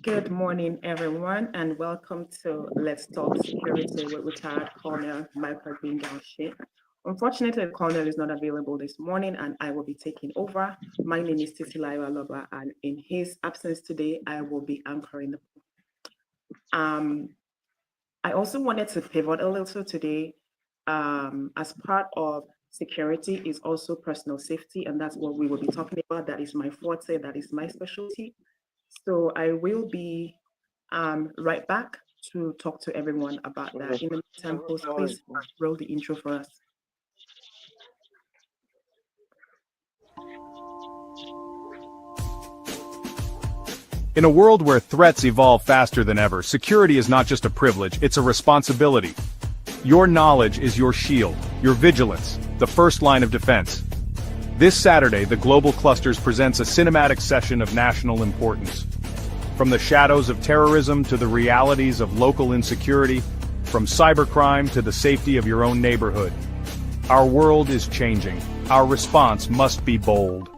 Good morning, everyone, and welcome to Let's Talk Security with retired Colonel Michael Gbenga Oshin. Unfortunately, the Colonel is not available this morning, and I will be taking over. My name is Titilayo Aloba, and in his absence today, I will be anchoring the. Um, I also wanted to pivot a little today. As part of security is also personal safety, and that's what we will be talking about. That is my forte. That is my specialty. So I will be right back to talk to everyone about that. In the meantime, host, please roll the intro for us. In a world where threats evolve faster than ever, security is not just a privilege, it's a responsibility. Your knowledge is your shield, your vigilance, the first line of defense. This Saturday, the Global Clusters presents a cinematic session of national importance. From the shadows of terrorism to the realities of local insecurity, from cybercrime to the safety of your own neighborhood. Our world is changing. Our response must be bold.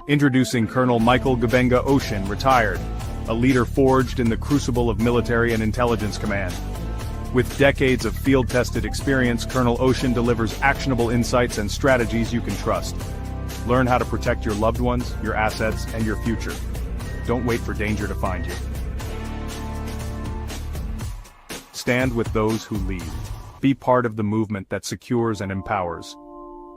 Introducing Colonel Michael Gbenga Oshin, retired, a leader forged in the crucible of military and intelligence command. With decades of field-tested experience, Colonel Oshin delivers actionable insights and strategies you can trust. Learn how to protect your loved ones, your assets, and your future. Don't wait for danger to find you. Stand with those who lead. Be part of the movement that secures and empowers.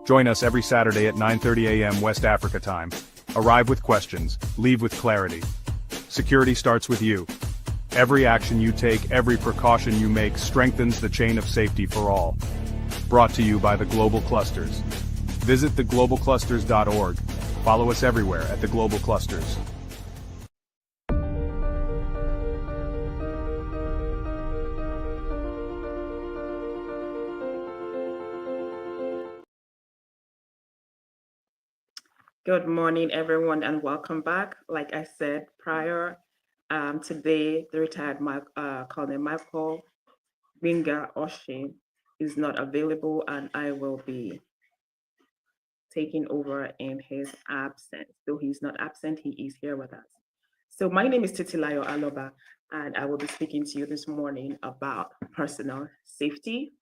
Join us every Saturday at 9:30 a.m. West Africa time. Arrive with questions, leave with clarity. Security starts with you. Every action you take, every precaution you make strengthens the chain of safety for all. Brought to you by the Global Clusters. Visit theglobalclusters.org. Follow us everywhere at the Global Clusters. Good morning, everyone, and welcome back. Like I said prior, today the retired Colonel Michael Gbenga Oshin is not available, and I will be taking over in his absence. Though he's not absent, he is here with us. So my name is Titilayo Aloba, and I will be speaking to you this morning about personal safety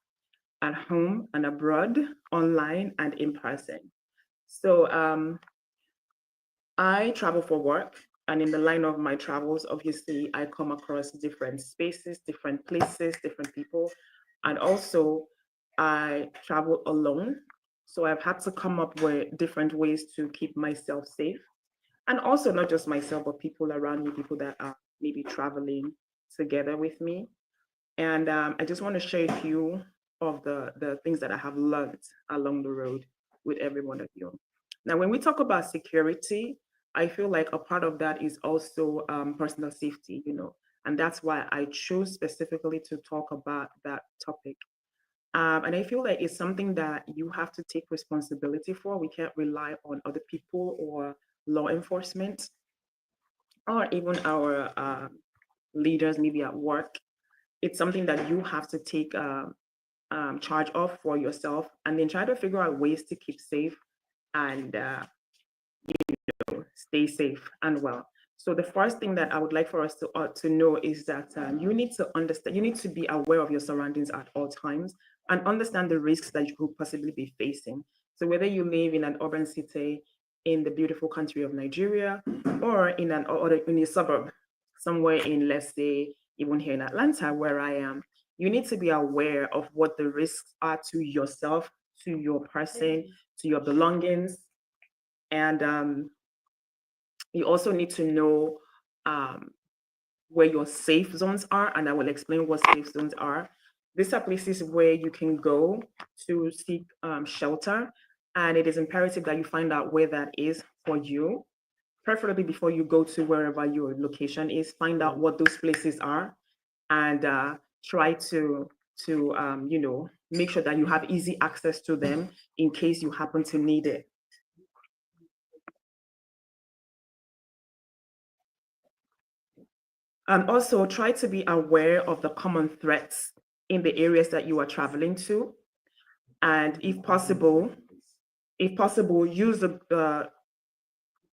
at home and abroad, online and in person. So I travel for work, and in the line of my travels, obviously, I come across different spaces, different places, different people, and also I travel alone. So I've had to come up with different ways to keep myself safe, and also not just myself, but people around me, people that are maybe traveling together with me. And I just want to share a few of the things that I have learned along the road with every one of you. Now, when we talk about security, I feel like a part of that is also personal safety, and that's why I chose specifically to talk about that topic. And I feel like it's something that you have to take responsibility for. We can't rely on other people or law enforcement or even our leaders, maybe at work. It's something that you have to take charge of for yourself, and then try to figure out ways to keep safe and stay safe and well. So the first thing that I would like for us to know is that you need to understand, you need to be aware of your surroundings at all times and understand the risks that you could possibly be facing. So whether you live in an urban city in the beautiful country of Nigeria or in a suburb somewhere in, let's say, even here in Atlanta where I am, you need to be aware of what the risks are to yourself, to your person, to your belongings, and you also need to know um, where your safe zones are, and I will explain what safe zones are. These are places where you can go to seek shelter, and it is imperative that you find out where that is for you. Preferably before you go to wherever your location is, find out what those places are, and try to make sure that you have easy access to them in case you happen to need it. And also try to be aware of the common threats in the areas that you are traveling to. And if possible, use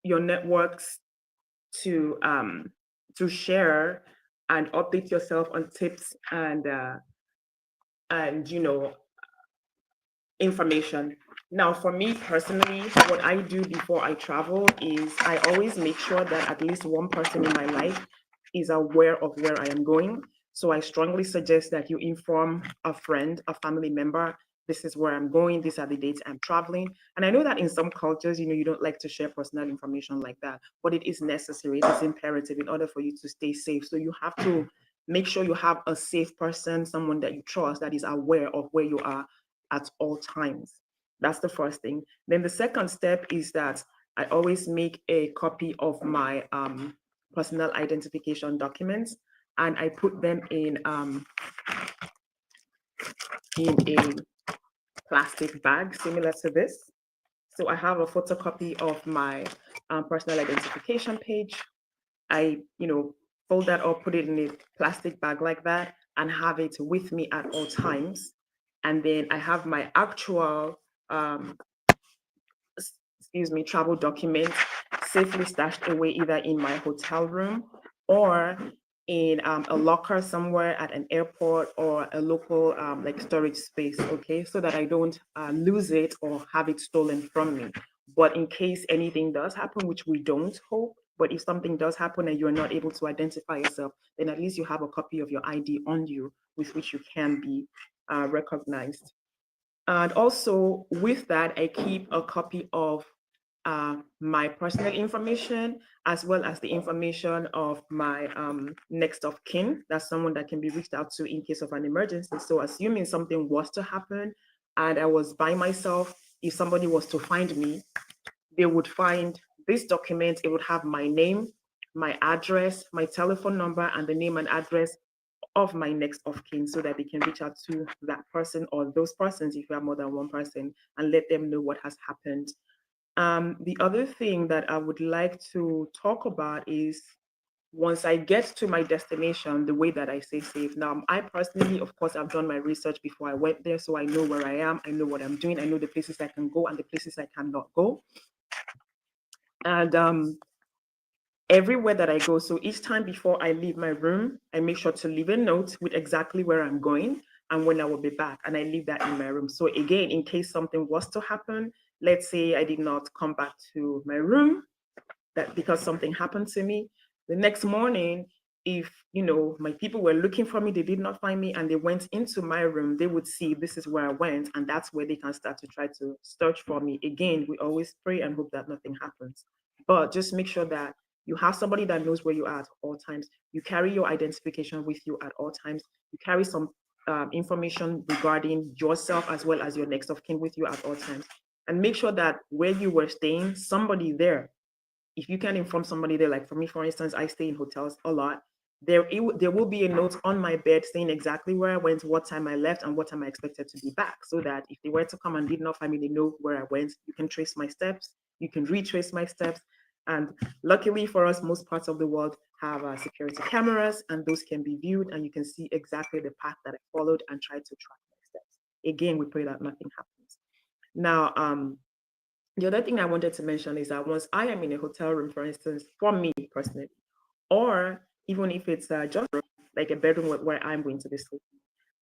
your networks to to share and update yourself on tips and information. Now, for me personally, what I do before I travel is I always make sure that at least one person in my life is aware of where I am going. So I strongly suggest that you inform a friend, a family member. This is where I'm going. These are the dates I'm traveling. And I know that in some cultures, you don't like to share personal information like that, but it is necessary. It is imperative in order for you to stay safe. So you have to make sure you have a safe person, someone that you trust that is aware of where you are at all times. That's the first thing. Then the second step is that I always make a copy of my personal identification documents, and I put them in a plastic bag similar to this. So I have a photocopy of my personal identification page. I, fold that up, put it in a plastic bag like that, and have it with me at all times. And then I have my actual, um, travel documents safely stashed away either in my hotel room or in a locker somewhere at an airport or a local like storage space, okay, so that I don't lose it or have it stolen from me. But in case anything does happen, which we don't hope, but if something does happen and you're not able to identify yourself, then at least you have a copy of your ID on you with which you can be recognized. And also with that, I keep a copy of my personal information as well as the information of my next of kin. That's someone that can be reached out to in case of an emergency. So assuming something was to happen and I was by myself, if somebody was to find me, they would find this document. It would have my name, my address, my telephone number, and the name and address of my next of kin so that they can reach out to that person or those persons if you have more than one person and let them know what has happened. The other thing that I would like to talk about is once I get to my destination, the way that I stay safe. Now, I personally, of course, I've done my research before I went there, so I know where I am, I know what I'm doing, I know the places I can go and the places I cannot go. And everywhere that I go. So each time before I leave my room, I make sure to leave a note with exactly where I'm going and when I will be back. And I leave that in my room. So again, in case something was to happen, let's say I did not come back to my room, that because something happened to me, the next morning, if my people were looking for me, they did not find me and they went into my room, they would see this is where I went, and that's where they can start to try to search for me. Again, we always pray and hope that nothing happens, but just make sure that you have somebody that knows where you are at all times. You carry your identification with you at all times. You carry some information regarding yourself as well as your next of kin with you at all times, and make sure that where you were staying, somebody there, if you can inform somebody there, like for me, for instance, I stay in hotels a lot. There will be a note on my bed saying exactly where I went, what time I left, and what time I expected to be back, so that if they were to come and did not find me, they know where I went. You can trace my steps, you can retrace my steps, and luckily for us, most parts of the world have security cameras, and those can be viewed, and you can see exactly the path that I followed and try to track my steps. Again, we pray that nothing happens. Now, the other thing I wanted to mention is that once I am in a hotel room, for instance, for me personally, or even if it's just like a bedroom where I'm going to be sleeping,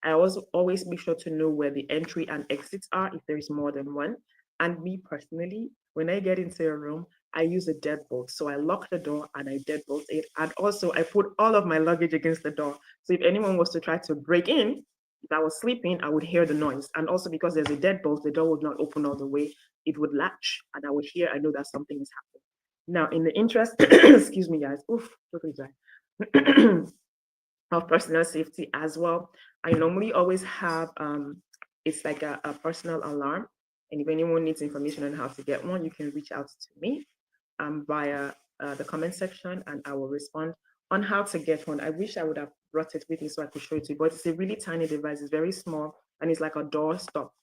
I also always make sure to know where the entry and exits are if there is more than one. And me personally, when I get into a room, I use a deadbolt. So I lock the door and I deadbolt it. And also I put all of my luggage against the door. So if anyone was to try to break in, if I was sleeping, I would hear the noise. And also because there's a deadbolt, the door would not open all the way. It would latch and I would hear, I know that something is happening. Now, in the interest, excuse me, guys, oof, totally dry. Of personal safety as well, I normally always have it's like a personal alarm. And if anyone needs information on how to get one, you can reach out to me via the comment section and I will respond on how to get one. I wish I would have brought it with me so I could show it to you, but it's a really tiny device. It's very small and it's like a door stop.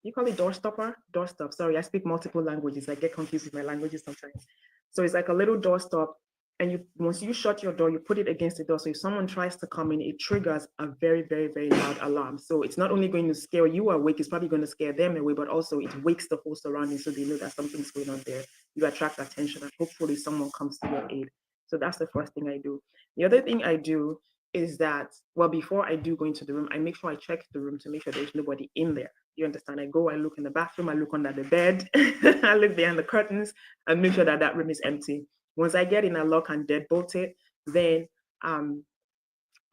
You call it door stopper? Door stop. Sorry, I speak multiple languages. I get confused with my languages sometimes. So it's like a little door stop. And you once you shut your door, you put it against the door. So if someone tries to come in, it triggers a very, very, very loud alarm. So it's not only going to scare you awake, it's probably going to scare them away, but also it wakes the whole surroundings so they know that something's going on there. You attract attention and hopefully someone comes to your aid. So that's the first thing I do. The other thing I do is that, well, before I do go into the room, I make sure I check the room to make sure there's nobody in there. You understand? I go, I look in the bathroom, I look under the bed, I look behind the curtains, and make sure that that room is empty. Once I get in, I lock and deadbolt it. Then um,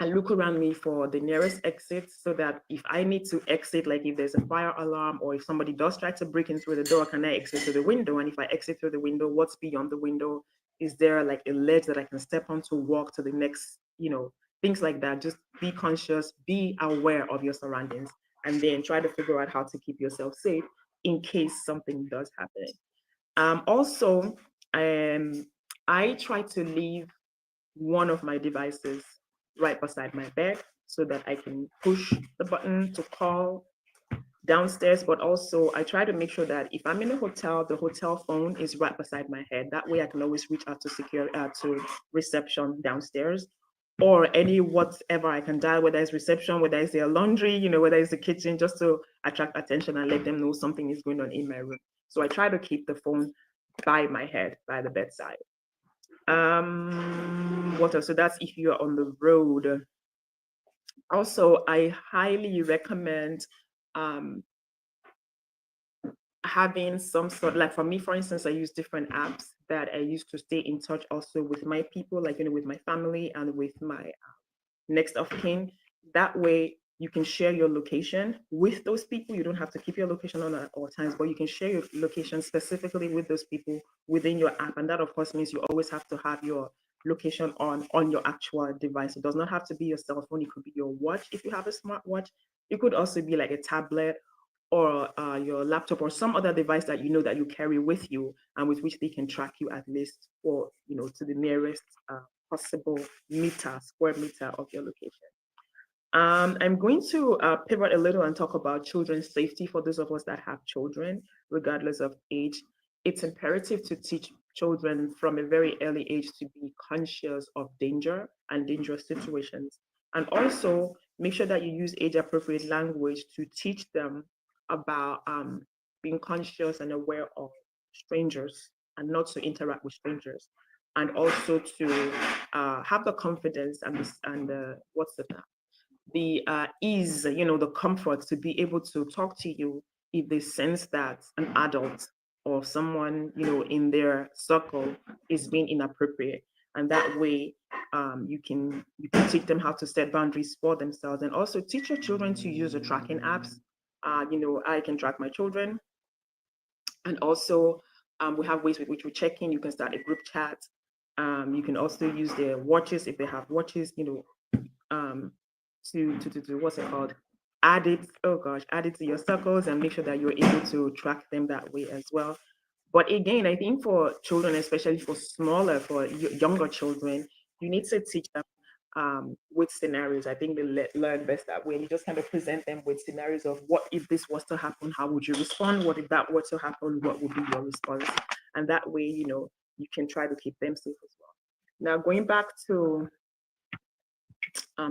I look around me for the nearest exit so that if I need to exit, like if there's a fire alarm or if somebody does try to break in through the door, can I exit through the window? And if I exit through the window, what's beyond the window? Is there like a ledge that I can step on to walk to the next, things like that? Just be conscious, be aware of your surroundings, and then try to figure out how to keep yourself safe in case something does happen. Also, um, I try to leave one of my devices right beside my bed so that I can push the button to call downstairs. But also, I try to make sure that if I'm in a hotel, the hotel phone is right beside my head. That way, I can always reach out to reception downstairs, or any whatever I can dial, whether it's reception, whether it's their laundry, whether it's the kitchen, just to attract attention and let them know something is going on in my room. So I try to keep the phone by my head, by the bedside. What else? So that's if you are on the road. Also, I highly recommend um, having some sort, like for me, for instance, I use different apps that I use to stay in touch also with my people, like, with my family and with my next of kin. That way, you can share your location with those people. You don't have to keep your location on at all times, but you can share your location specifically with those people within your app. And that, of course, means you always have to have your location on your actual device. It does not have to be your cell phone. It could be your watch if you have a smartwatch. It could also be like a tablet or your laptop or some other device that you know that you carry with you and with which they can track you at least, or to the nearest possible square meter of your location. I'm going to pivot a little and talk about children's safety for those of us that have children, regardless of age. It's imperative to teach children from a very early age to be conscious of danger and dangerous situations. And also make sure that you use age appropriate language to teach them about being conscious and aware of strangers and not to interact with strangers. And also to have the confidence and what's the ease, the comfort to be able to talk to you if they sense that an adult or someone, in their circle is being inappropriate. And that way, you can teach them how to set boundaries for themselves, and also teach your children to use the tracking apps. I can track my children, and also we have ways with which we check in. You can start a group chat. You can also use their watches if they have watches. Um, to what's it called? Add it. Oh gosh, add it to your circles and make sure that you're able to track them that way as well. But again, I think for children, especially for younger children, you need to teach them with scenarios. I think they learn best that way. You just kind of present them with scenarios of what if this was to happen, how would you respond? What if that were to happen, what would be your response? And that way, you can try to keep them safe as well. Now, going back to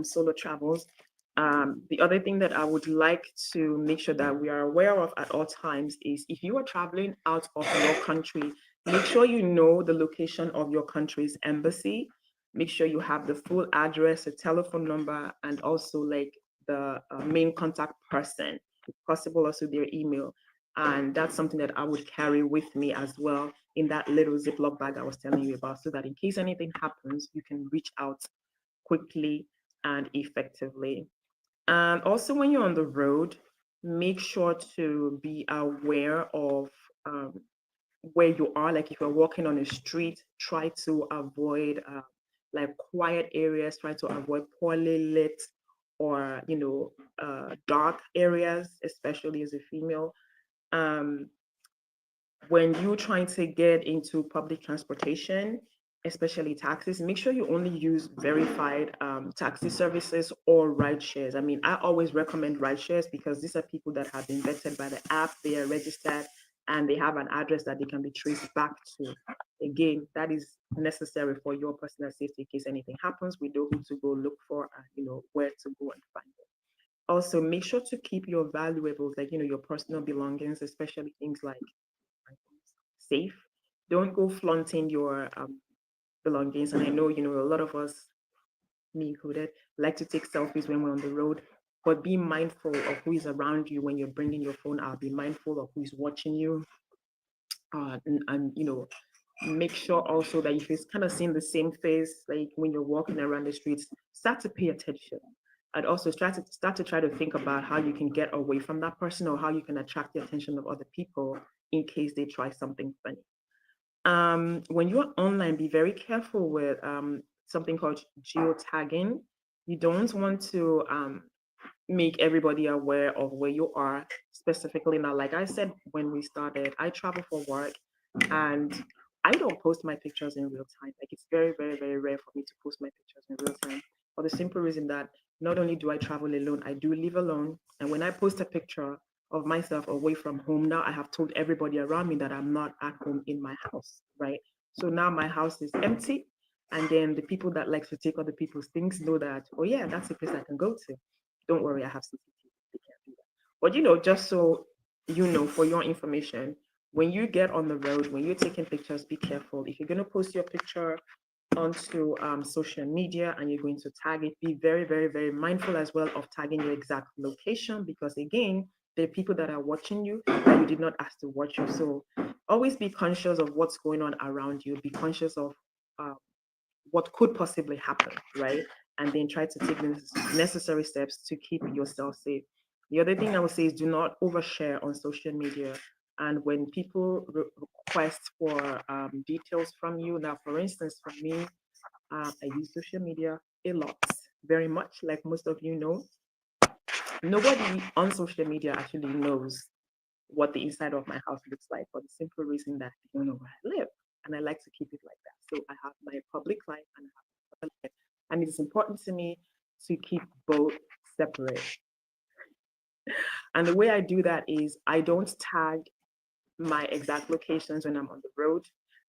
solo travels. The other thing that I would like to make sure that we are aware of at all times is if you are traveling out of your country, make sure you know the location of your country's embassy. Make sure you have the full address, a telephone number, and also like the main contact person, if possible, also their email. And that's something that I would carry with me as well in that little Ziploc bag I was telling you about, so that in case anything happens, you can reach out quickly and effectively. And also, when you're on the road, make sure to be aware of where you are. Like if you're walking on a street, try to avoid like quiet areas, try to avoid poorly lit or dark areas, especially as a female. Um, when you're trying to get into public transportation, especially taxis, make sure you only use verified taxi services or ride shares. I mean, I always recommend ride shares because these are people that have been vetted by the app, they are registered, and they have an address that they can be traced back to. Again, that is necessary for your personal safety in case anything happens. We know who to go look for and where to go and find them. Also, make sure to keep your valuables, like your personal belongings, especially things like safe. Don't go flaunting your belongings. And I know, a lot of us, me included, like to take selfies when we're on the road. But be mindful of who is around you when you're bringing your phone out. Be mindful of who's watching you, and make sure also that if it's kind of seeing the same face, like when you're walking around the streets, start to pay attention. And also start to try to think about how you can get away from that person or how you can attract the attention of other people in case they try something funny. When you're online, be very careful with something called geotagging. You don't want to make everybody aware of where you are specifically. Now, like I said when we started, I travel for work, and I don't post my pictures in real time. Like, it's very, very, very rare for me to post my pictures in real time, for the simple reason that not only do I travel alone, I do live alone. And when I post a picture of myself away from home, now I have told everybody around me that I'm not at home in my house, right? So now my house is empty. And then the people that like to take other people's things know that, oh yeah, that's a place I can go to. Don't worry, I have CCTV. They can't do that. But just so for your information, when you get on the road, when you're taking pictures, be careful. If you're going to post your picture onto social media and you're going to tag it, be very, very, very mindful as well of tagging your exact location, because again, there are people that are watching you that you did not ask to watch you. So always be conscious of what's going on around you. Be conscious of uh, what could possibly happen, right? And then try to take the necessary steps to keep yourself safe. The other thing I would say is do not overshare on social media. And when people request for details from you, now, for instance, for me, I use social media a lot, very much, like most of you know. Nobody on social media actually knows what the inside of my house looks like, for the simple reason that they don't know where I live. And I like to keep it like that. So I have my public life and I have my private life. And it's important to me to keep both separate. And the way I do that is I don't tag my exact locations when I'm on the road.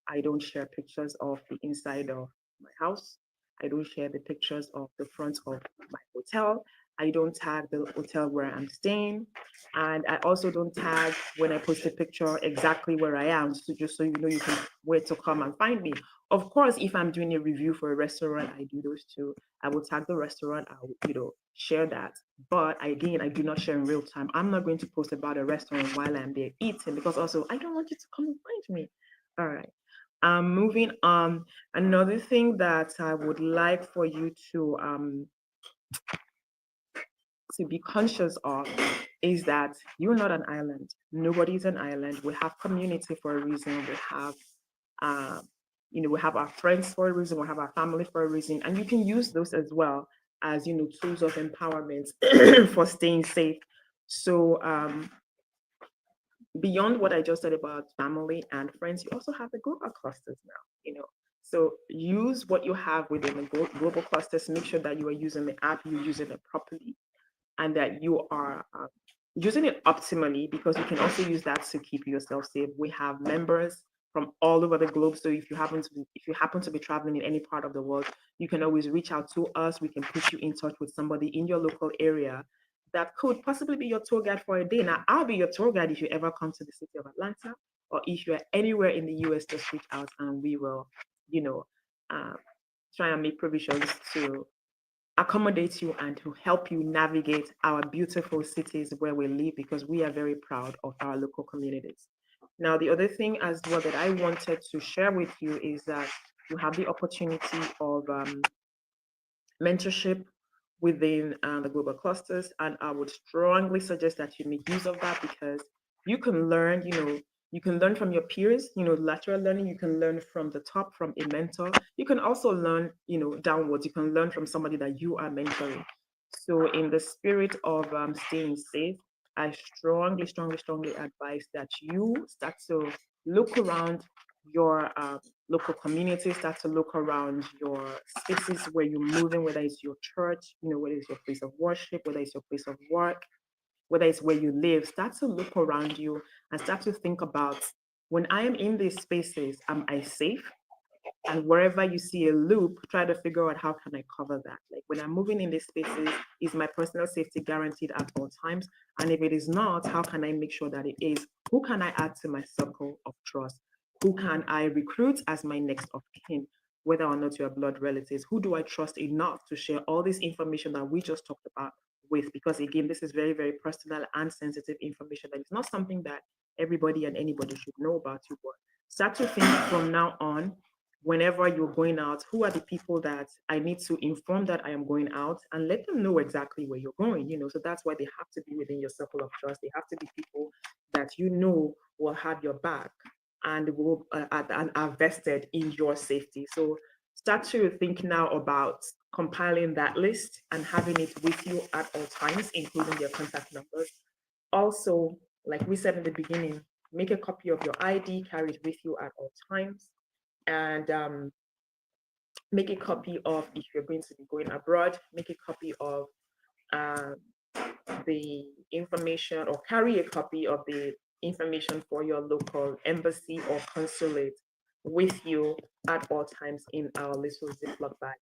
I don't share pictures of the inside of my house. I don't share the pictures of the front of my hotel. I don't tag the hotel where I'm staying. And I also don't tag when I post a picture exactly where I am, so just so you know you can where to come and find me. Of course, if I'm doing a review for a restaurant, I do those too. I will tag the restaurant, I will, share that. But again, I do not share in real time. I'm not going to post about a restaurant while I'm there eating, because also I don't want you to come and find me. All right. Moving on. Another thing that I would like for you to be conscious of is that you're not an island. Nobody's an island. We have community for a reason. Uh, we have our friends for a reason. We have our family for a reason, and you can use those as well as tools of empowerment for staying safe. So beyond what I just said about family and friends, you also have the global clusters now. So use what you have within the global clusters. Make sure that you are using the app, you're using it properly, and that you are using it optimally, because you can also use that to keep yourself safe. We have members from all over the globe, so if you happen to be traveling in any part of the world, you can always reach out to us. We can put you in touch with somebody in your local area that could possibly be your tour guide for a day. Now, I'll be your tour guide if you ever come to the city of Atlanta, or if you're anywhere in the US, just reach out and we will, you know, uh, try and make provisions to accommodate you and to help you navigate our beautiful cities where we live, because we are very proud of our local communities. Now, the other thing as well that I wanted to share with you is that you have the opportunity of mentorship within the global clusters. And I would strongly suggest that you make use of that, because you can learn, you can learn from your peers, lateral learning, you can learn from the top, from a mentor. You can also learn, downwards. You can learn from somebody that you are mentoring. So in the spirit of staying safe, I strongly, strongly, strongly advise that you start to look around your local community, start to look around your spaces where you're moving, whether it's your church, whether it's your place of worship, whether it's your place of work, whether it's where you live. Start to look around you and start to think about, when I am in these spaces, am I safe? And wherever you see a loop, try to figure out, how can I cover that? Like, when I'm moving in these spaces, is my personal safety guaranteed at all times? And if it is not, how can I make sure that it is? Who can I add to my circle of trust? Who can I recruit as my next of kin? whether or not you're blood relatives. Who do I trust enough to share all this information that we just talked about with? Because again, this is very, very personal and sensitive information that is not something that everybody and anybody should know about you. But start to think from now on, whenever you're going out, who are the people that I need to inform that I am going out, and let them know exactly where you're going, So that's why they have to be within your circle of trust. They have to be people that will have your back and will and are vested in your safety. So start to think now about compiling that list and having it with you at all times, including your contact numbers. Also, like we said in the beginning, make a copy of your ID, carry it with you at all times, and make a copy of, if you're going to be going abroad, make a copy of um, the information, or carry a copy of the information for your local embassy or consulate with you at all times in our little Ziploc bag.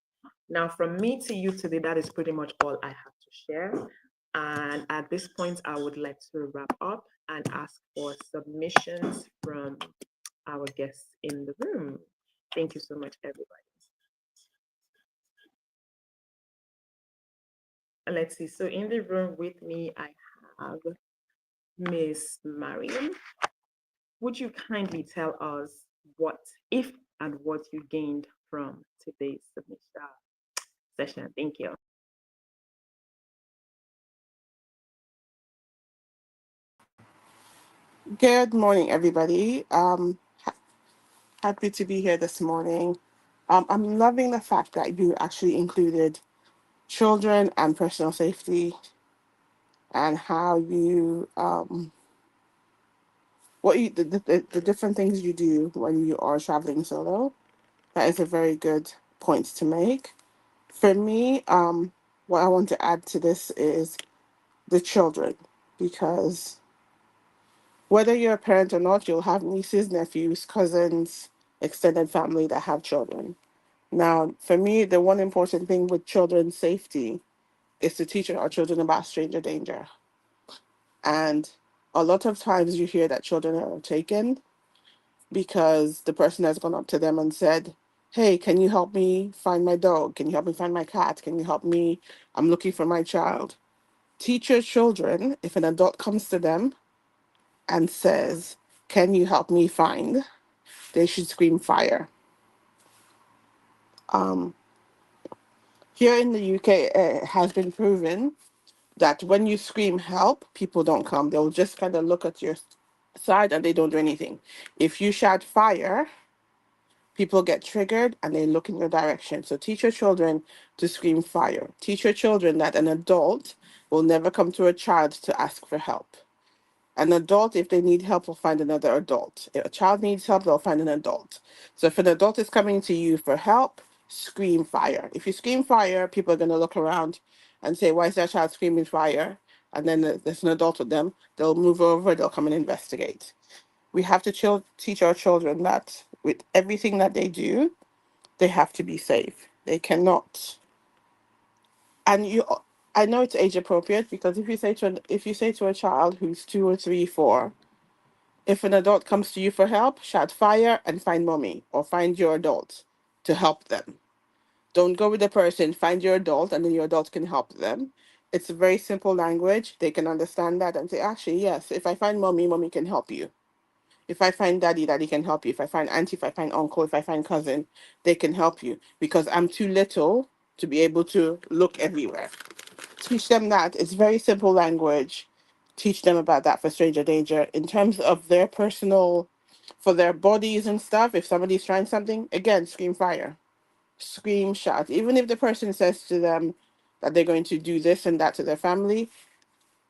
Now, from me to you today, that is pretty much all I have to share. And at this point, I would like to wrap up and ask for submissions from our guests in the room. Thank you so much, everybody. Let's see. So in the room with me, I have Miss Mariam. Would you kindly tell us what, if and what you gained from today's submission session? Thank you. Good morning, everybody. Happy to be here this morning. I'm loving the fact that you actually included children and personal safety, and how you, the different things you do when you are traveling solo. That is a very good point to make. For me, what I want to add to this is the children, because whether you're a parent or not, you'll have nieces, nephews, cousins, extended family that have children. Now, for me, the one important thing with children's safety is to teach our children about stranger danger. And a lot of times you hear that children are taken because the person has gone up to them and said, "Hey, can you help me find my dog? Can you help me find my cat? Can you help me? I'm looking for my child." Teach your children, if an adult comes to them and says, "Can you help me find?" they should scream fire. Um, Here in the UK, it has been proven that when you scream help, people don't come. They'll just kind of look at your side and they don't do anything. If you shout fire, people get triggered and they look in your direction. So teach your children to scream fire. Teach your children that an adult will never come to a child to ask for help. An adult, if they need help, will find another adult. If a child needs help, they'll find an adult. So if an adult is coming to you for help, scream fire. If you scream fire, people are going to look around and say, "Why is that child screaming fire?" And then there's an adult with them. They'll move over, they'll come and investigate. We have to teach our children that with everything that they do, they have to be safe. They cannot. And I know it's age appropriate, because if you say to a child who's 2 or 3, 4, if an adult comes to you for help, shout fire and find mommy or find your adult to help them. Don't go with the person, find your adult, and then your adult can help them. It's a very simple language. They can understand that and say, "Actually, yes, if I find mommy, mommy can help you. If I find daddy, daddy can help you. If I find auntie, if I find uncle, if I find cousin, they can help you, because I'm too little to be able to look everywhere." Teach them that. It's very simple language. Teach them about that for stranger danger. In terms of their personal, for their bodies and stuff, if somebody's trying something, again, scream fire. Scream, shout. Even if the person says to them that they're going to do this and that to their family,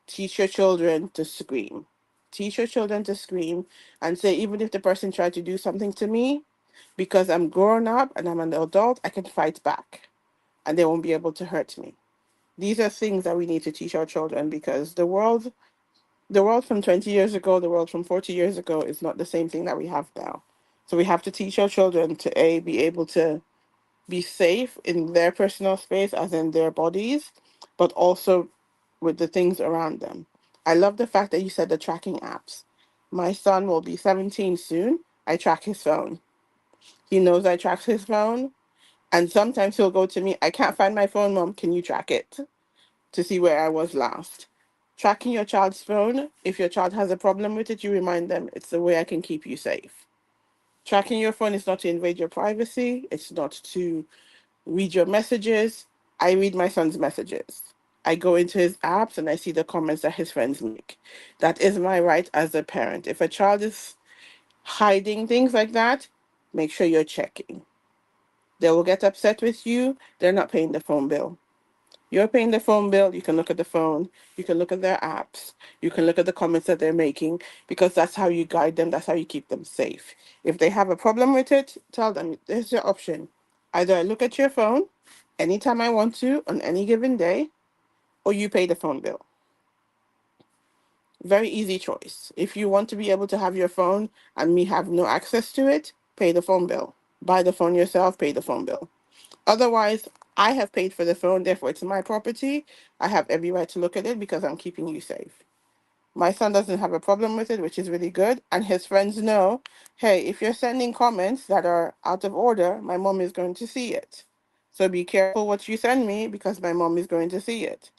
teach your children to scream. Teach your children to scream and say, even if the person tried to do something to me, because I'm grown up and I'm an adult, I can fight back and they won't be able to hurt me. These are things that we need to teach our children, because the world from 20 years ago, the world from 40 years ago is not the same thing that we have now. So we have to teach our children to be able to be safe in their personal space, as in their bodies, but also with the things around them. I love the fact that you said the tracking apps. My son will be 17 soon. I track his phone. He knows I track his phone. And sometimes he'll go to me, I can't find my phone, mom. Can you track it to see where I was last? Tracking your child's phone, if your child has a problem with it, you remind them it's the way I can keep you safe. Tracking your phone is not to invade your privacy, it's not to read your messages. I read my son's messages. I go into his apps and I see the comments that his friends make. That is my right as a parent. If a child is hiding things like that, make sure you're checking. They will get upset with you. They're not paying the phone bill. You're paying the phone bill. You can look at the phone. You can look at their apps. You can look at the comments that they're making because that's how you guide them. That's how you keep them safe. If they have a problem with it, tell them this is your option. Either I look at your phone anytime I want to on any given day, or you pay the phone bill. Very easy choice. If you want to be able to have your phone and me have no access to it, pay the phone bill. Buy the phone yourself, pay the phone bill. Otherwise, I have paid for the phone, therefore it's my property. I have every right to look at it because I'm keeping you safe. My son doesn't have a problem with it, which is really good. And his friends know, hey, if you're sending comments that are out of order, my mom is going to see it. So be careful what you send me because my mom is going to see it.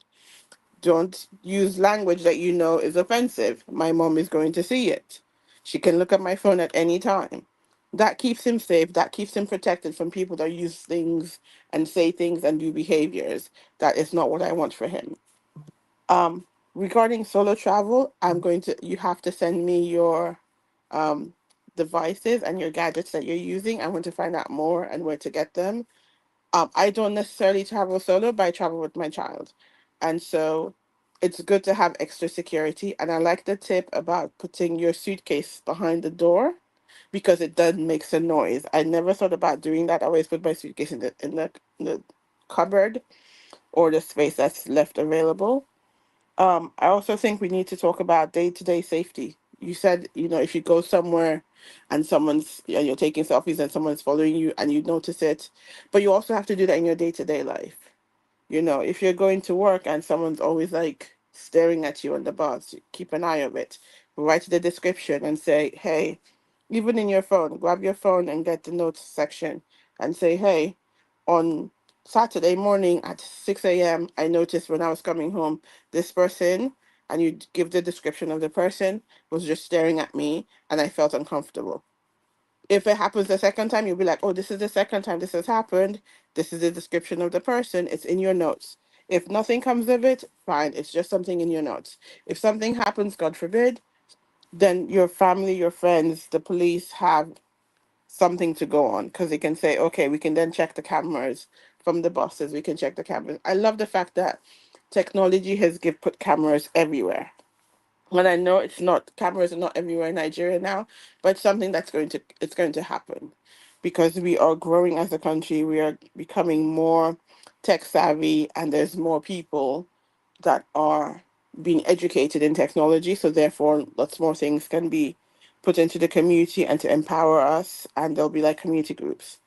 Don't use language that you know is offensive. My mom is going to see it. She can look at my phone at any time. That keeps him safe. That keeps him protected from people that use things and say things and do behaviors. That is not what I want for him. Um, Regarding solo travel, you have to send me your um, devices and your gadgets that you're using. I want to find out more and where to get them. I don't necessarily travel solo, but I travel with my child. And so it's good to have extra security. And I like the tip about putting your suitcase behind the door because it does makes a noise. I never thought about doing that. I always put my suitcase in the cupboard or the space that's left available. I also think we need to talk about day-to-day safety. You said, if you go somewhere and you're taking selfies and someone's following you and you notice it, but you also have to do that in your day-to-day life. If you're going to work and someone's always like staring at you on the bus, keep an eye of it. Write the description and say, hey, even in your phone, grab your phone and get the notes section and say, hey, on Saturday morning at 6 a.m., I noticed when I was coming home, this person, and you give the description of the person, was just staring at me and I felt uncomfortable. If it happens the second time, you'll be like, oh, this is the second time this has happened. This is the description of the person. It's in your notes. If nothing comes of it, fine. It's just something in your notes. If something happens, God forbid, then your family, your friends, the police have something to go on because they can say, okay, we can then check the cameras from the buses. We can check the cameras. I love the fact that technology has put cameras everywhere. And I know cameras are not everywhere in Nigeria now, but something it's going to happen because we are growing as a country. We are becoming more tech savvy, and there's more people that are being educated in technology. So therefore, lots more things can be put into the community and to empower us. And there'll be like community groups.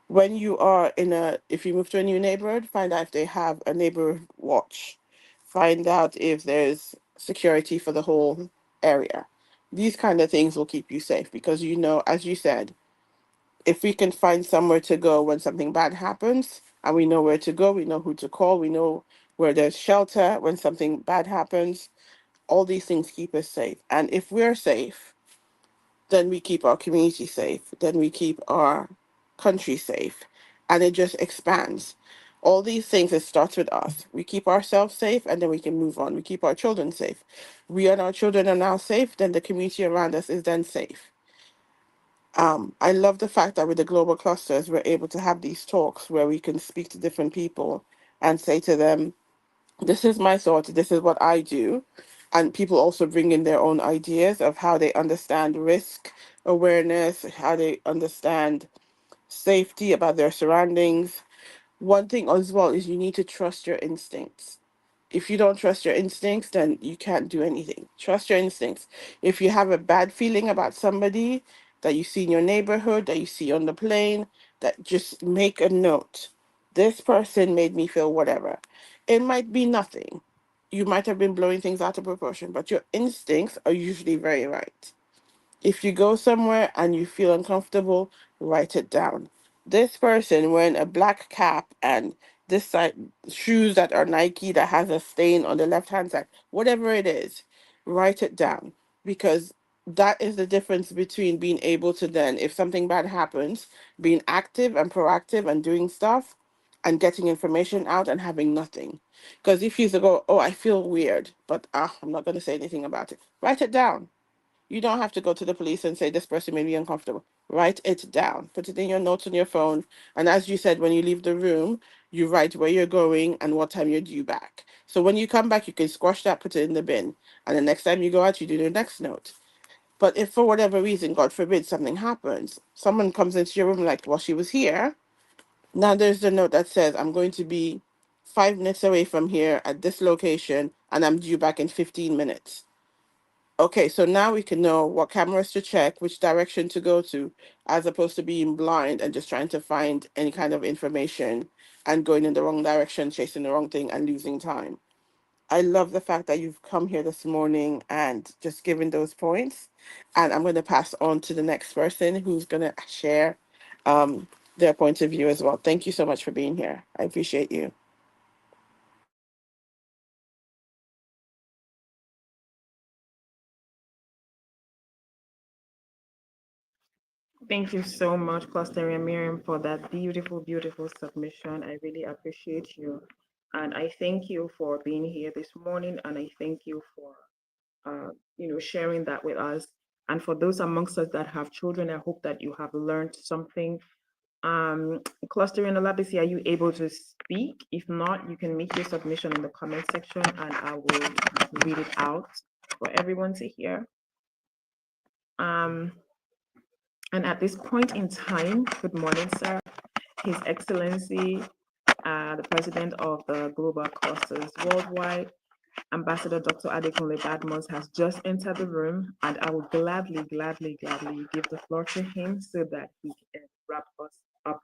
When if you move to a new neighborhood, find out if they have a neighborhood watch. Find out if there's security for the whole area. These kind of things will keep you safe because as you said, if we can find somewhere to go when something bad happens and we know where to go, we know who to call, we know where there's shelter when something bad happens, all these things keep us safe. And if we're safe, then we keep our community safe, then we keep our country safe, and it just expands. All these things, it starts with us. We keep ourselves safe, and then we can move on. We keep our children safe. We and our children are now safe, then the community around us is then safe. I love the fact that with the global clusters, we're able to have these talks where we can speak to different people and say to them, this is my thought, this is what I do. And people also bring in their own ideas of how they understand risk awareness, how they understand safety about their surroundings. One thing as well is you need to trust your instincts. If you don't trust your instincts, then you can't do anything. Trust your instincts. If you have a bad feeling about somebody that you see in your neighborhood, that you see on the plane, that just make a note. This person made me feel whatever. It might be nothing. You might have been blowing things out of proportion, but your instincts are usually very right. If you go somewhere and you feel uncomfortable, write it down. this person wearing a black cap and this side shoes that are Nike that has a stain on the left hand side, whatever it is, write it down, because that is the difference between being able to then, if something bad happens, being active and proactive and doing stuff and getting information out and having nothing. Because if you go, oh, I feel weird, but I'm not going to say anything about it, write it down. You don't have to go to the police and say this person made me uncomfortable. Write it down. Put it in your notes on your phone. And as you said, when you leave the room, you write where you're going and what time you're due back. So when you come back, you can squash that, put it in the bin. And the next time you go out, you do the next note. But if for whatever reason, God forbid, something happens, someone comes into your room like, well, she was here. Now there's the note that says, I'm going to be 5 minutes away from here at this location and I'm due back in 15 minutes. Okay, so now we can know what cameras to check, which direction to go to, as opposed to being blind and just trying to find any kind of information and going in the wrong direction, chasing the wrong thing and losing time. I love the fact that you've come here this morning and just given those points. And I'm going to pass on to the next person who's going to share um, their point of view as well. Thank you so much for being here. I appreciate you. Thank you so much, Cluster and Miriam, for that beautiful, beautiful submission. I really appreciate you. And I thank you for being here this morning. And I thank you for, sharing that with us. And for those amongst us that have children, I hope that you have learned something. Cluster and Olabisi, are you able to speak? If not, you can make your submission in the comment section and I will read it out for everyone to hear. Um, And at this point in time, good morning, sir. His Excellency, the President of the Global Clusters Worldwide, Ambassador Dr. Adekunle Badmus has just entered the room, and I will gladly, gladly, gladly give the floor to him so that he can wrap us up.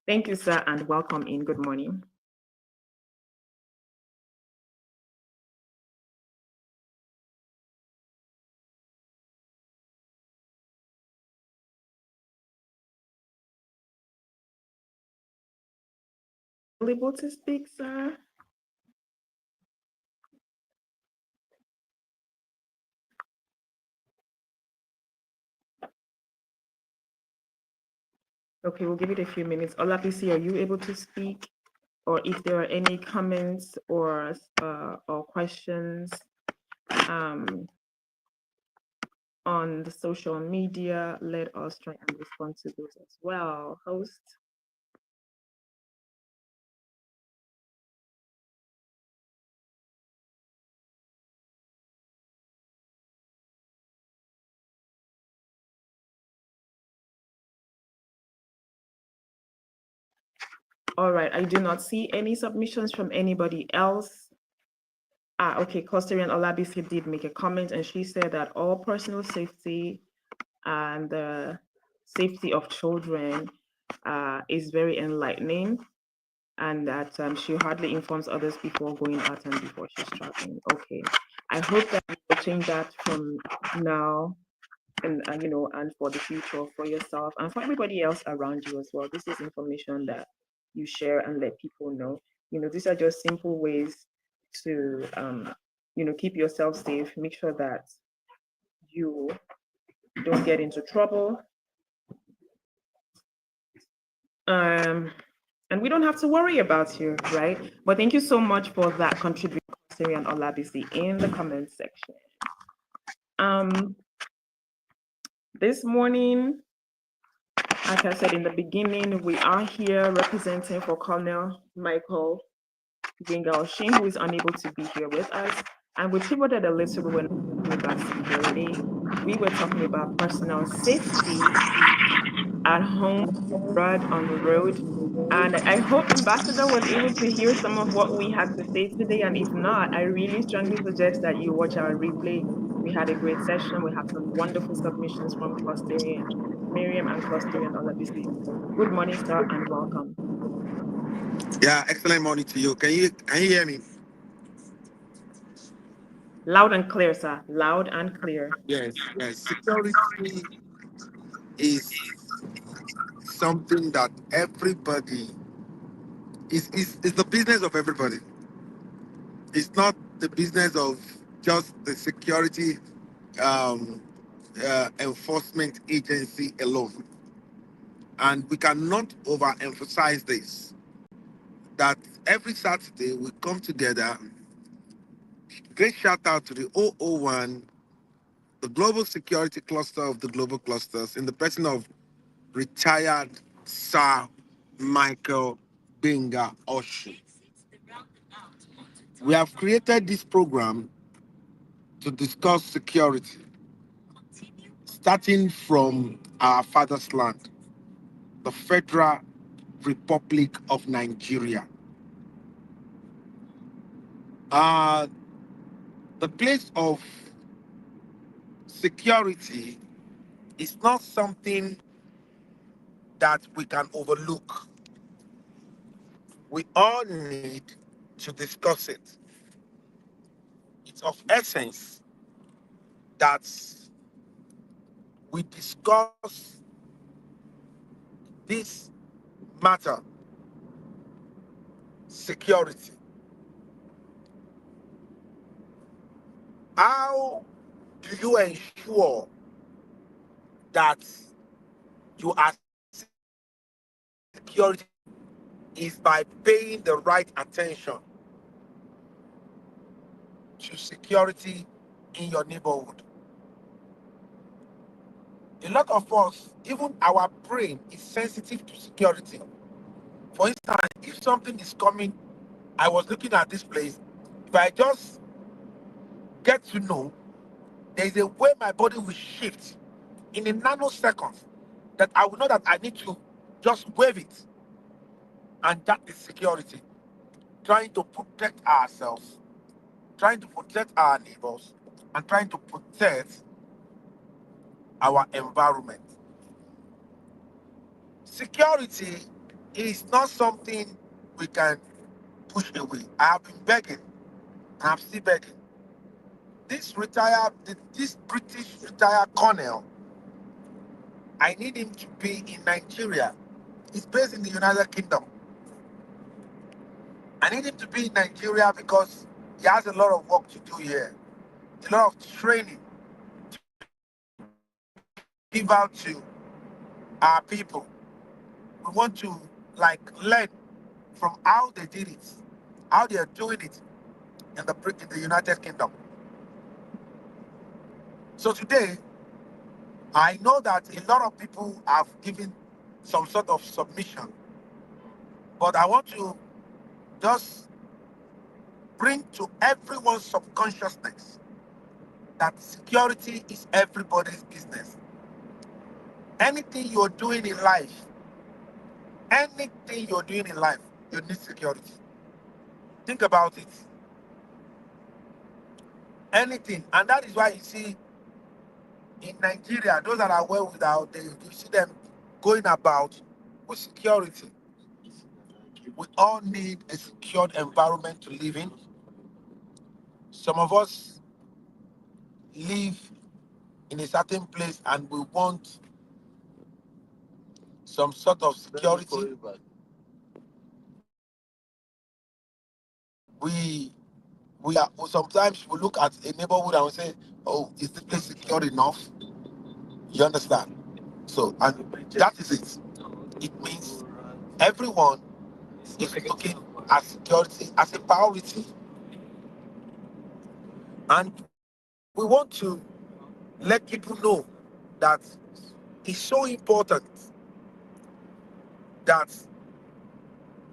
Thank you, sir, and welcome in. Good morning. Able to speak, sir? Okay, we'll give it a few minutes. Olabisi, are you able to speak? Or if there are any comments or questions on the social media, let us try and respond to those as well. Host. All right, I do not see any submissions from anybody else. Okay, Costerian Olabisi did make a comment and she said that all personal safety and the safety of children is very enlightening and that she hardly informs others before going out and before she's traveling. Okay, I hope that you will change that from now and and for the future for yourself and for everybody else around you as well. This is information that you share and let people know. These are just simple ways to keep yourself safe. Make sure that you don't get into trouble. And we don't have to worry about you, right? But thank you so much for that contribution, Syrian Olabisi, in the comment section. This morning, like I said in the beginning, we are here representing for Colonel Michael Gbenga Oshin, who is unable to be here with us. And we pivoted a little bit when we were about security. We were talking about personal safety at home, abroad, on the road. And I hope Ambassador was able to hear some of what we had to say today. And if not, I really strongly suggest that you watch our replay. We had a great session. We have some wonderful submissions from Clusterian Miriam and Clusterian Olabisi. Good morning, sir, and welcome. Yeah, excellent morning to you. Can you hear me? Loud and clear, sir. Loud and clear. Yes, yes. Security is something that everybody is the business of everybody. It's not the business of just the security um, enforcement agency alone. And we cannot overemphasize this, that every Saturday we come together. Great shout out to the 001, the Global Security Cluster of the Global Clusters, in the person of retired Sir Michael Gbenga Oshin. We have created this program to discuss security, starting from our father's land, the Federal Republic of Nigeria. Uh, the place of security is not something that we can overlook. We all need to discuss it. It's of essence that we discuss this matter, security. How do you ensure that you are security is by paying the right attention to security in your neighborhood. A lot of us, even our brain is sensitive to security. For instance, if something is coming, I was looking at this place, if I just get to know, there is a way my body will shift in a nanosecond that I will know that I need to just wave it. And that is security. Trying to protect ourselves, trying to protect our neighbors, and trying to protect our environment. Security is not something we can push away. I have been begging, and I'm still begging. This British retired colonel, I need him to be in Nigeria. He's based in the United Kingdom. I need him to be in Nigeria because he has a lot of work to do here. A lot of training to give out to our people. We want to learn from how they did it, how they are doing it in the United Kingdom. So today, I know that a lot of people have given some sort of submission, but I want to just bring to everyone's subconsciousness that security is everybody's business. Anything you're doing in life, anything you're doing in life, you need security. Think about it. Anything. And that is why you see in Nigeria, those that are well without, you see them going about with security. We all need a secured environment to live in. Some of us live in a certain place and we want some sort of security. We sometimes we look at a neighborhood and we say, "Oh, is this place secure enough?" You understand? So, and that is it. It means everyone is looking at security as a priority, and we want to let people know that it's so important that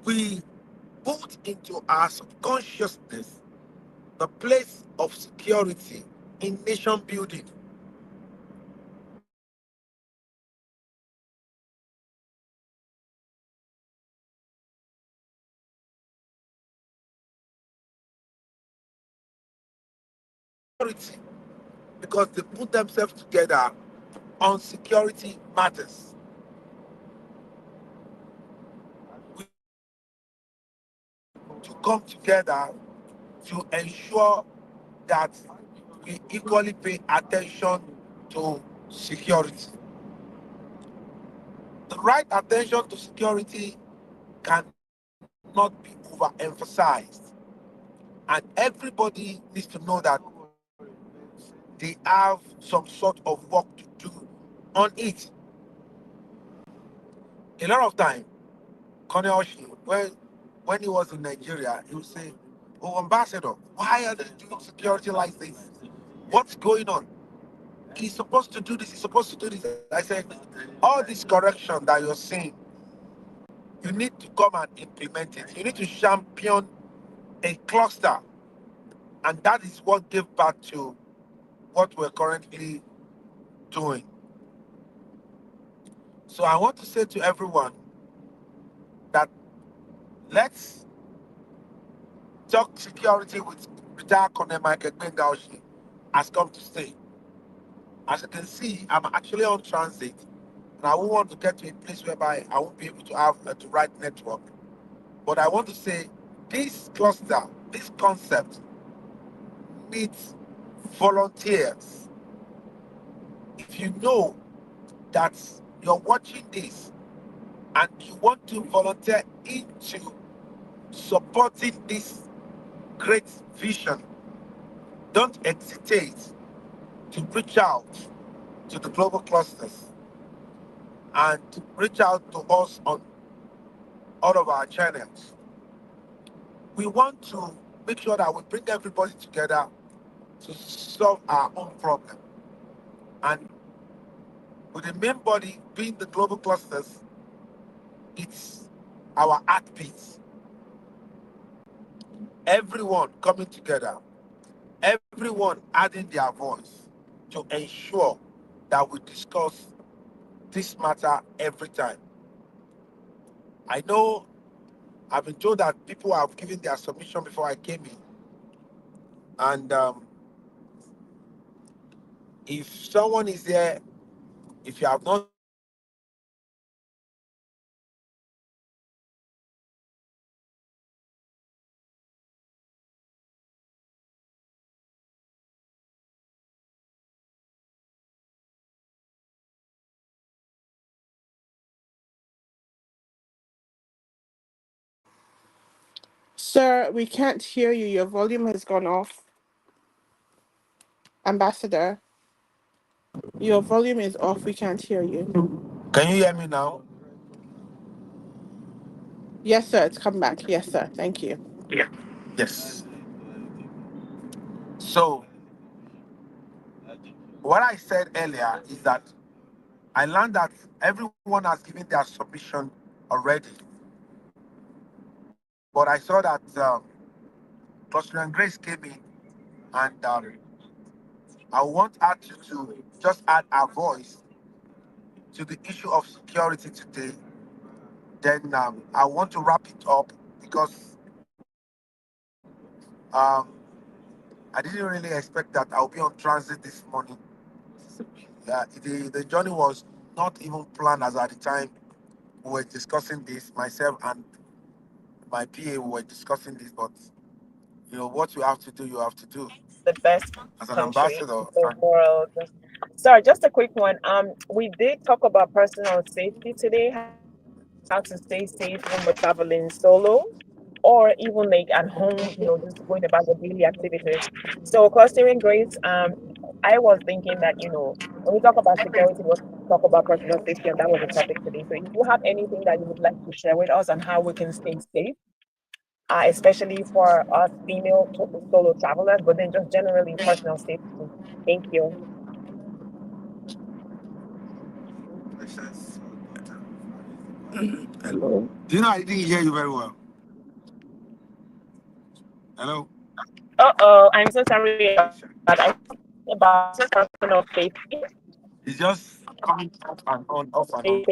we put into our subconsciousness the place of security in nation building. Security, because they put themselves together on security matters. We to come together to ensure that we equally pay attention to security. The right attention to security cannot be overemphasized. And everybody needs to know that they have some sort of work to do on it. A lot of time, Colonel Oshin, when he was in Nigeria, he would say, "Oh, ambassador, why are they doing security like this? What's going on? He's supposed to do this, he's supposed to do this." I said, all this correction that you're seeing, you need to come and implement it. You need to champion a cluster. And that is what gave back to what we're currently doing. So I want to say to everyone that let's talk security with retired Colonel Michael Gbenga Oshin has come to stay. As you can see, I'm actually on transit, and I won't want to get to a place whereby I won't be able to have the right network. But I want to say this cluster, this concept needs volunteers. If you know that you're watching this and you want to volunteer into supporting this great vision, don't hesitate to reach out to the global clusters and reach out to us on all of our channels. We want to make sure that we bring everybody together to solve our own problem. And with the main body being the global clusters, it's our heartbeats. Everyone coming together, everyone adding their voice to ensure that we discuss this matter every time. I know I've been told that people have given their submission before I came in. And if someone is there, if you have not submitted your submission, please do so so that Sir, we can't hear you. Your volume has gone off. Ambassador, your volume is off. We can't hear you. can you hear me now? Yes, sir. It's come back. Yes, sir. Thank you. Yes. So what I said earlier is that I learned that everyone has given their submission already, but I saw that Cluster and Grace came in, and I want her to just add our voice to the issue of security today. Then I want to wrap it up because I didn't really expect that I'll be on transit this morning. The journey was not even planned as at the time we were discussing this, myself and my PA we were discussing this, but what you have to do, you have to do. The best As an country ambassador, in the world. Sorry, just a quick one. We did talk about personal safety today, how to stay safe when we're traveling solo, or even like at home, just going about the daily activities. So clustering grace, I was thinking that, when we talk about security, we'll talk about personal safety, and that was the topic today. So if you have anything that you would like to share with us on how we can stay safe, especially for us female solo travelers, but then just generally personal safety. Thank you. hello. Do you know I didn't hear you very well? Hello. Uh-oh, I'm so sorry about that. I think about personal safety. It's just coming off and on, off and on.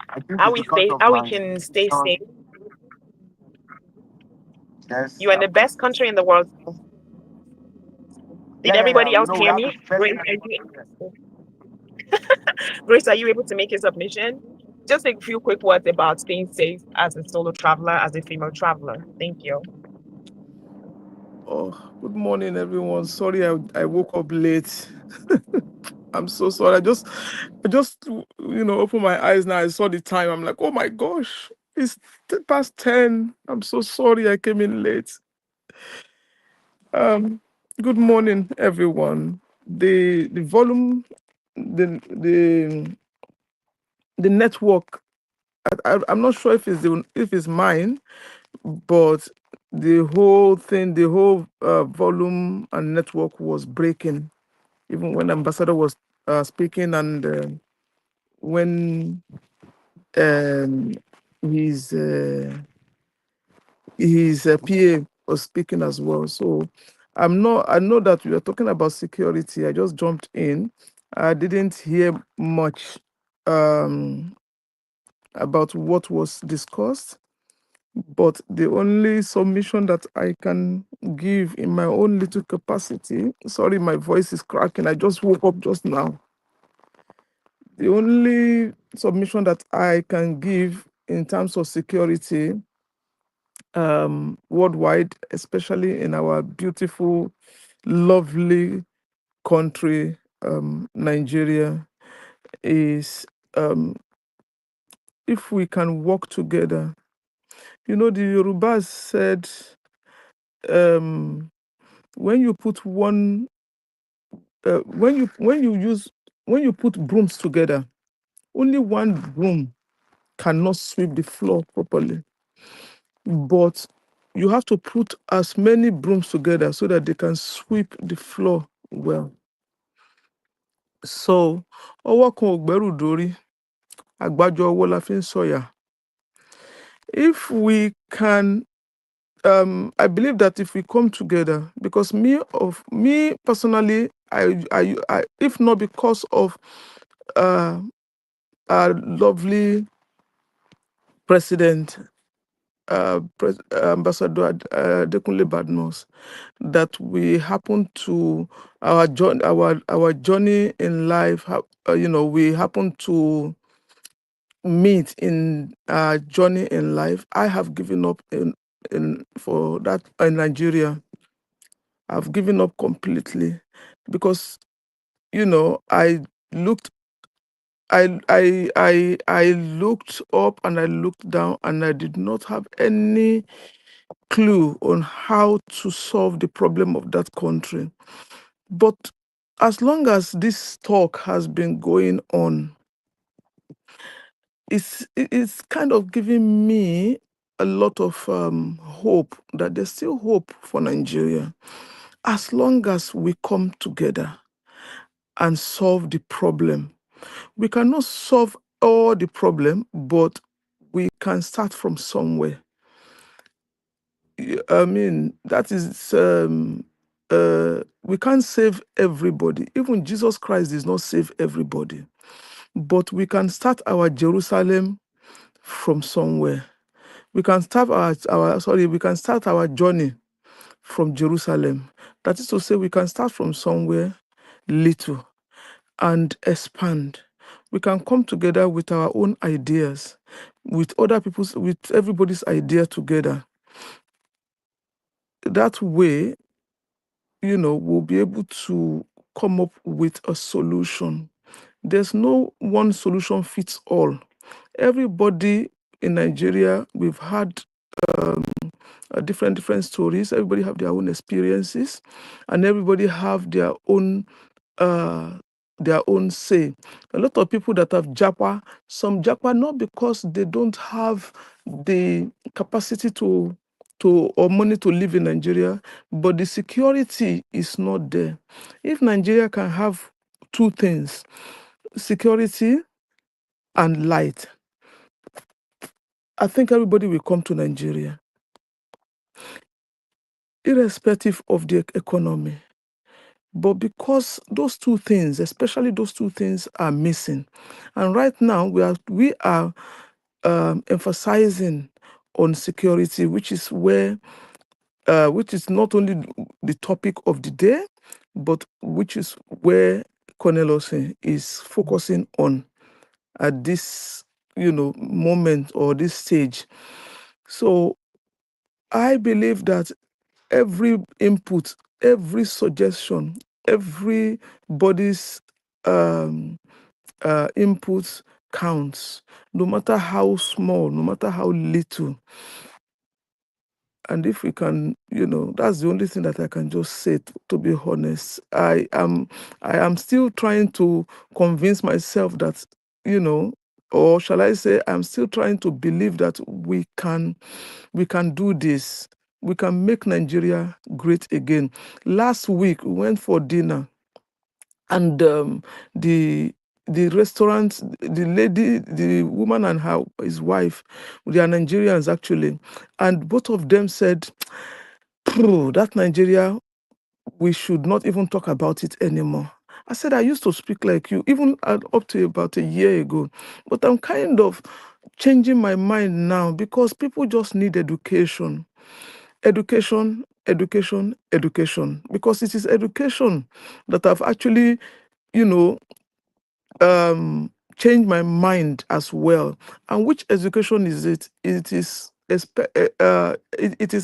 I think How it's we because stay, of how we my can stay son. safe. Yes. You're in the best country in the world. Did Yeah. everybody else We hear have the me? best Grace, network here. Grace, are you able to make a submission? Just a few quick words about staying safe as a solo traveler, as a female traveler. Thank you. Oh, good morning, everyone. Sorry, I woke up late. I'm so sorry. Opened my eyes now. I saw the time. I'm like, oh my gosh, it's past 10. I'm so sorry I came in late. Good morning, everyone. The volume, the network. I'm not sure if it's mine, but the whole thing, the whole volume and network was breaking, even when Ambassador was speaking, and when um, his PA was speaking as well. So I know that we are talking about security. I just jumped in. I didn't hear much um, about what was discussed, but the only submission that I can give in my own little capacity, sorry, my voice is cracking. I just woke up just now. The only submission that I can give in terms of security worldwide, especially in our beautiful, lovely country, Nigeria, is if we can work together. You know, the Yorubas said, when you put one, when you put brooms together, only one broom cannot sweep the floor properly. But you have to put as many brooms together so that they can sweep the floor well. So, ọwọ́ kan ò gbẹ́rù dórí, àgbájọ ọwọ́ la fi ń sọ̀yà. If we can, I believe that if we come together, because me personally, I if not because of our lovely president, Ambassador Dekunle Badmus, that we happen to our journey in life. We happen to meet in our journey in life. I have given up in for that in Nigeria. I've given up completely because I looked I looked up and I looked down and I did not have any clue on how to solve the problem of that country. But as long as this talk has been going on, it's kind of giving me a lot of hope that there's still hope for Nigeria as long as we come together and solve the problem. We cannot solve all the problem, but we can start from somewhere. I mean, that is, we can't save everybody. Even Jesus Christ does not save everybody. But we can start our Jerusalem from somewhere. We can start we can start our journey from Jerusalem. That is to say, we can start from somewhere little and expand. We can come together with our own ideas, with everybody's idea together. That way, we'll be able to come up with a solution. There's no one solution fits all. Everybody in Nigeria, we've had different stories. Everybody have their own experiences, and everybody have their own say. A lot of people that have japa, some japa not because they don't have the capacity or money to live in Nigeria, but the security is not there. If Nigeria can have two things, security and light, I think everybody will come to Nigeria, irrespective of the economy. But because those two things, especially those two things, are missing, and right now we are emphasizing on security, which is not only the topic of the day, but which is where Colonel Oshin is focusing on at this moment or this stage. So I believe that every input, every suggestion, everybody's inputs counts, no matter how small, no matter how little. And if we can, that's the only thing that I can just say, to be honest. I am still trying to convince myself that, or shall I say, I'm still trying to believe that we can do this. We can make Nigeria great again. Last week we went for dinner, and the restaurant, the woman and his wife, they are Nigerians actually, and both of them said, "Phew, that Nigeria, we should not even talk about it anymore." I said, I used to speak like you, even up to about a year ago, but I'm kind of changing my mind now because people just need education. Education, education, education. Because it is education that I've actually, you know, changed my mind as well. And which education is it? It is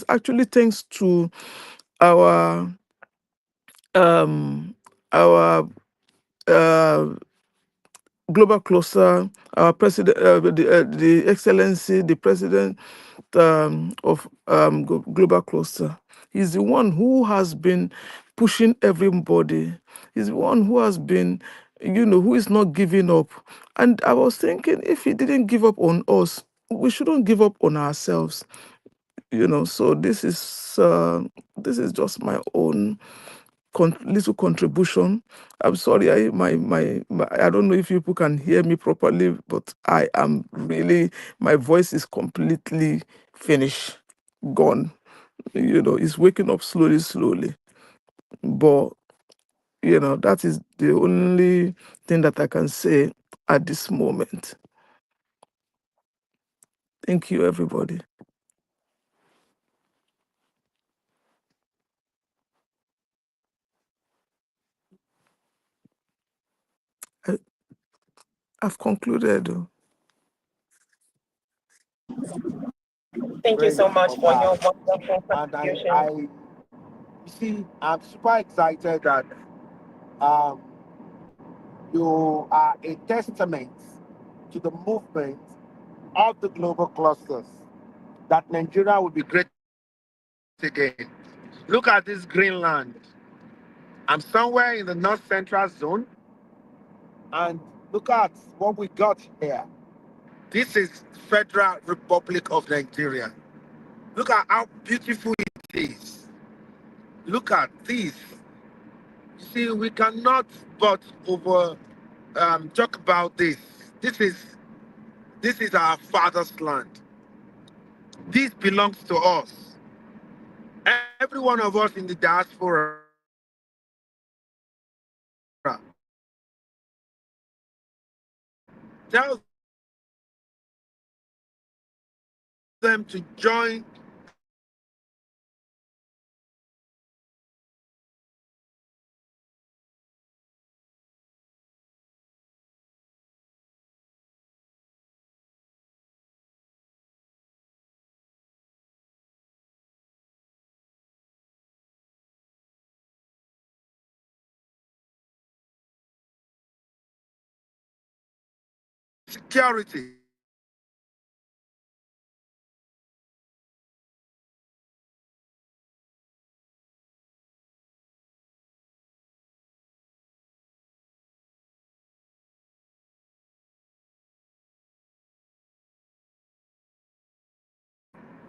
actually thanks to our um our uh global cluster, our president, the excellency, the president of global cluster. He's the one who has been pushing everybody. He's the one who has been, who is not giving up. And I was thinking, if he didn't give up on us, we shouldn't give up on ourselves. So this is just my own little contribution. I'm sorry, I don't know if people can hear me properly, but I am really, my voice is completely finished, gone. It's waking up slowly, slowly. But that is the only thing that I can say at this moment. Thank you, everybody. I, I've concluded. Thank you Great so much for for that. your wonderful And contribution. you see, I'm super excited that um, you are a testament to the movement of the global clusters that Nigeria will be great again. Look at this Greenland. I'm somewhere in the north central zone, and look at what we got here. This is Federal Republic of Nigeria. Look at how beautiful it is. Look at this. You see, we cannot but over talk about this. This is this is our father's land. This belongs to us. Every one of us in the diaspora. Tell them to join security.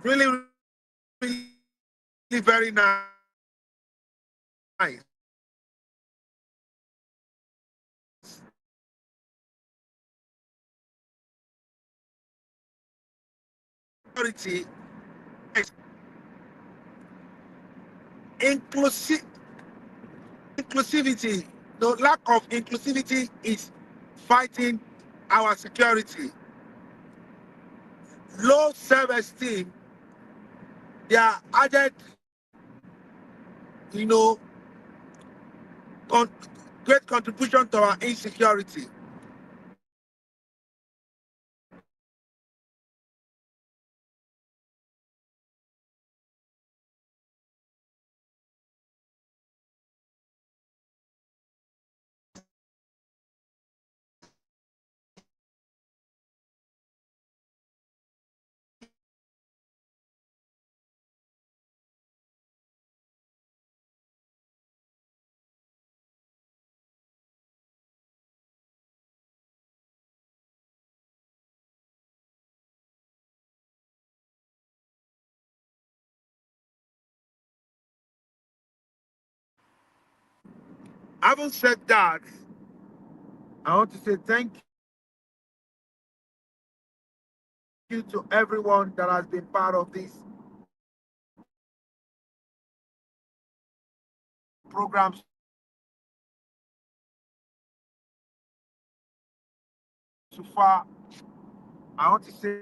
Really, really very nice. Security, inclusive, inclusivity. The lack of inclusivity is fighting our security. Low self-esteem, they are added, you know, con- great contribution to our insecurity. Having said that, I want to say thank you to everyone that has been part of this program so far. I want to say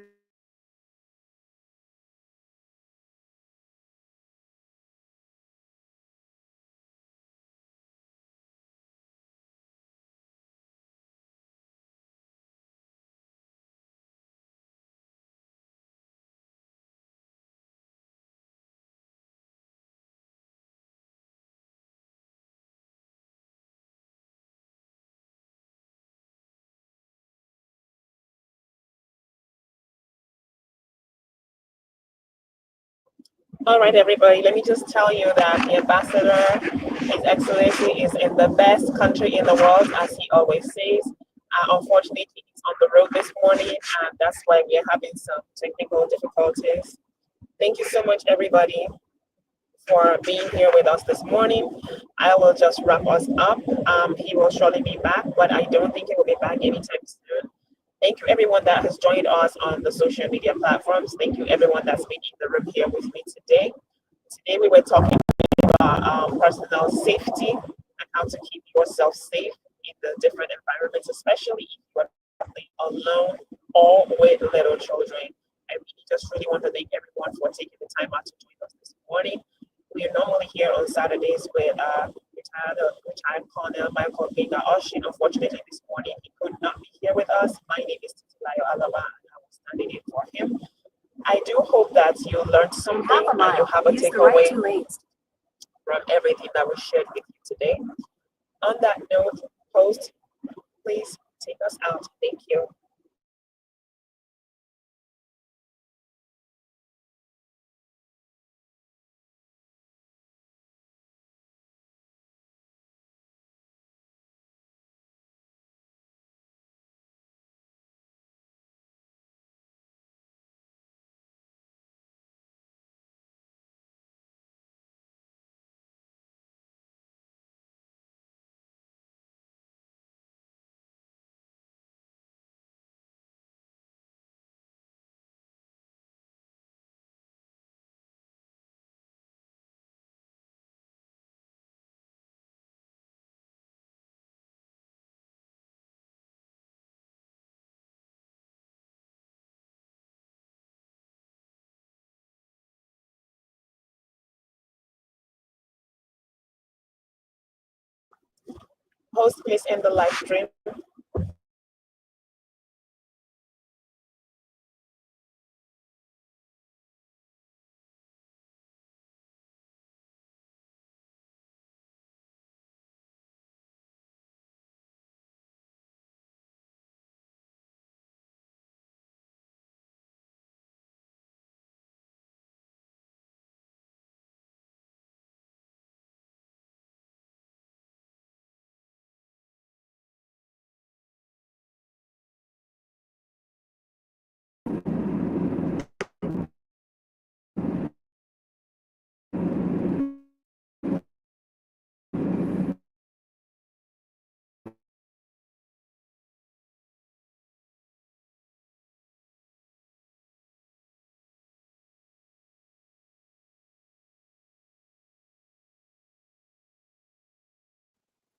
All right, everybody, let me just tell you that the ambassador, His Excellency, is in the best country in the world, as he always says. Unfortunately, he's on the road this morning, and that's why we are having some technical difficulties. Thank you so much, everybody, for being here with us this morning. I will just wrap us up. He will surely be back, but I don't think he will be back anytime soon. Thank you, everyone that has joined us on the social media platforms. Thank you, everyone that's been in the room here with me today. Today, we were talking about personal safety and how to keep yourself safe in the different environments, especially if you are traveling alone or with little children. I really just really want to thank everyone for taking the time out to join us this morning. We are normally here on Saturdays with retired Colonel Michael Gbenga Oshin. Unfortunately, this morning he could not be here with us. My name is Titilayo Alaba, and I was standing in for him. I do hope that you learned something and you have a takeaway from everything that was shared with you today. On that note, host, please take us out. Thank you. Host, please end the live stream.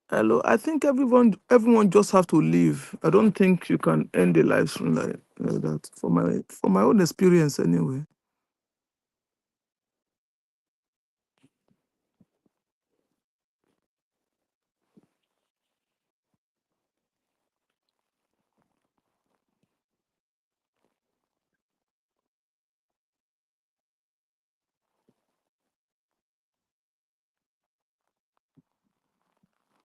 Hello, I think everyone just have to leave. I don't think you can end the live stream like that. For my own experience anyway.